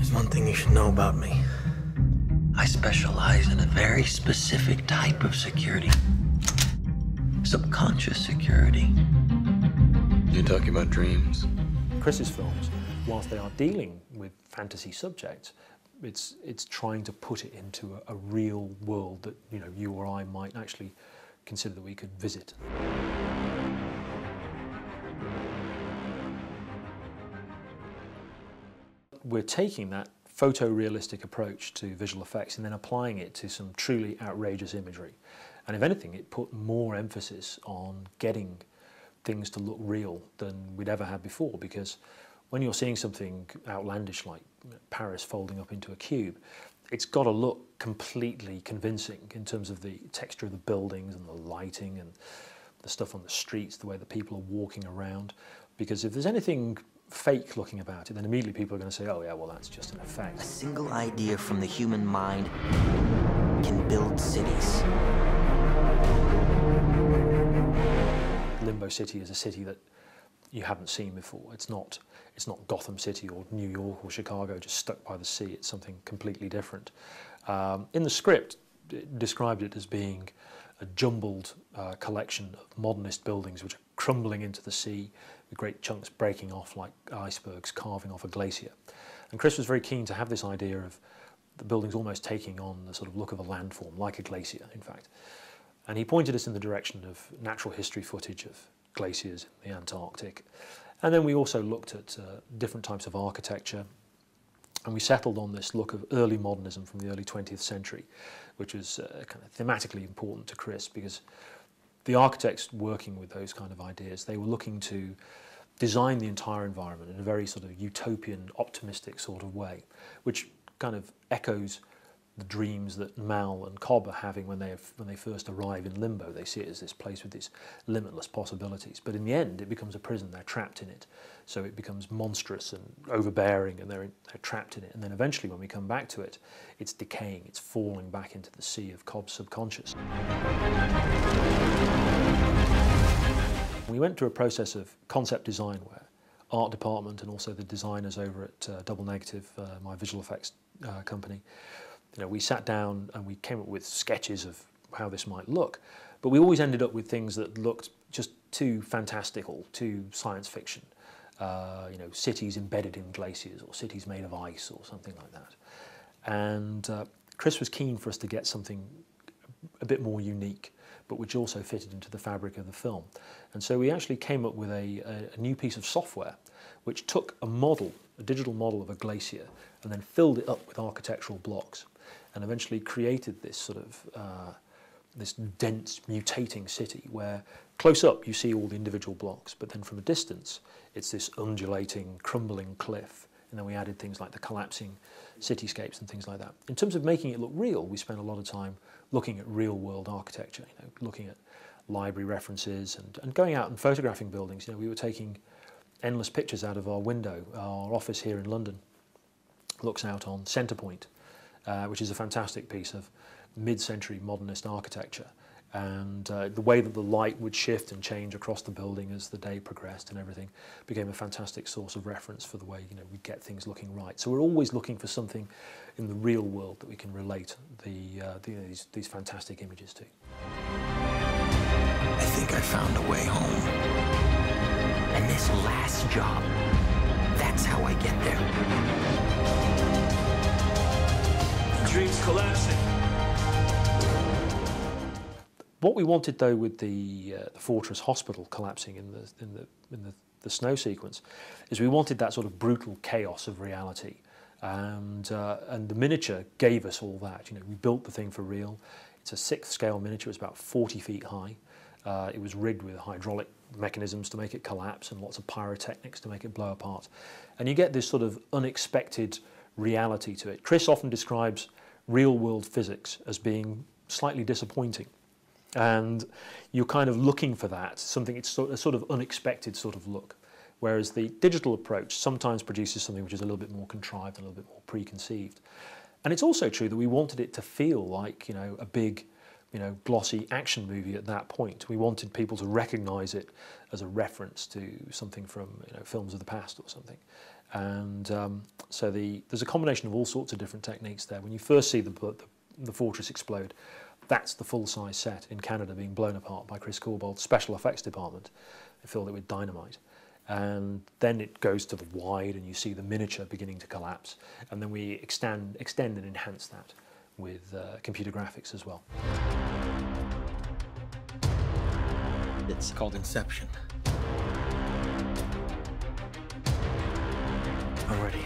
There's one thing you should know about me. I specialize in a very specific type of security. Subconscious security. You're talking about dreams? Chris's films, whilst they are dealing with fantasy subjects, it's trying to put it into a real world that you or I might actually consider that we could visit. We're taking that photorealistic approach to visual effects and then applying it to some truly outrageous imagery. And if anything, it put more emphasis on getting things to look real than we'd ever had before, because when you're seeing something outlandish like Paris folding up into a cube, it's got to look completely convincing in terms of the texture of the buildings and the lighting and the stuff on the streets, the way that people are walking around. Because if there's anything fake looking about it, then immediately people are going to say, oh yeah, well that's just an effect. A single idea from the human mind can build cities. Limbo City is a city that you haven't seen before. It's not Gotham City or New York or Chicago just stuck by the sea. It's something completely different. In the script, it described it as being a jumbled collection of modernist buildings which are crumbling into the sea with great chunks breaking off like icebergs carving off a glacier. And Chris was very keen to have this idea of the buildings almost taking on the sort of look of a landform, like a glacier, in fact. And he pointed us in the direction of natural history footage of glaciers in the Antarctic. And then we also looked at different types of architecture, and we settled on this look of early modernism from the early 20th century, which was kind of thematically important to Chris, because the architects working with those kind of ideas, they were looking to design the entire environment in a very sort of utopian, optimistic sort of way, which kind of echoes the dreams that Mal and Cobb are having when they first arrive in Limbo. They see it as this place with these limitless possibilities. But in the end, it becomes a prison. They're trapped in it. So it becomes monstrous and overbearing, and they're trapped in it. And then eventually, when we come back to it, it's decaying. It's falling back into the sea of Cobb's subconscious. We went through a process of concept design where art department and also the designers over at Double Negative, my visual effects company, we sat down and we came up with sketches of how this might look, but we always ended up with things that looked just too fantastical, too science fiction. Cities embedded in glaciers or cities made of ice or something like that. And Chris was keen for us to get something a bit more unique, but which also fitted into the fabric of the film. And so we actually came up with a new piece of software which took a digital model of a glacier, and then filled it up with architectural blocks, and eventually created this sort of this dense, mutating city where close up you see all the individual blocks, but then from a distance it's this undulating, crumbling cliff. And then we added things like the collapsing cityscapes and things like that. In terms of making it look real, we spent a lot of time looking at real-world architecture, looking at library references and going out and photographing buildings. We were taking endless pictures out of our window. Our office here in London looks out on Centrepoint, which is a fantastic piece of mid-century modernist architecture. And the way that the light would shift and change across the building as the day progressed and everything became a fantastic source of reference for the way we get things looking right. So we're always looking for something in the real world that we can relate these fantastic images to. I think I found a way home. And this last job, that's how I get there. The dream's collapsing. What we wanted, though, with the Fortress Hospital collapsing in the snow sequence, is we wanted that sort of brutal chaos of reality, and the miniature gave us all that. We built the thing for real. It's a 6th scale miniature. It's about 40 feet high. It was rigged with hydraulic mechanisms to make it collapse and lots of pyrotechnics to make it blow apart, and you get this sort of unexpected reality to it. Chris often describes real-world physics as being slightly disappointing. And you're kind of looking for that, something, it's a sort of unexpected sort of look. Whereas the digital approach sometimes produces something which is a little bit more contrived, a little bit more preconceived. And it's also true that we wanted it to feel like, a big, glossy action movie at that point. We wanted people to recognise it as a reference to something from, films of the past or something. And So there's a combination of all sorts of different techniques there. When you first see the fortress explode, that's the full-size set in Canada being blown apart by Chris Corbold's special effects department. They filled it with dynamite. And then it goes to the wide and you see the miniature beginning to collapse. And then we extend and enhance that with computer graphics as well. It's called Inception. Already.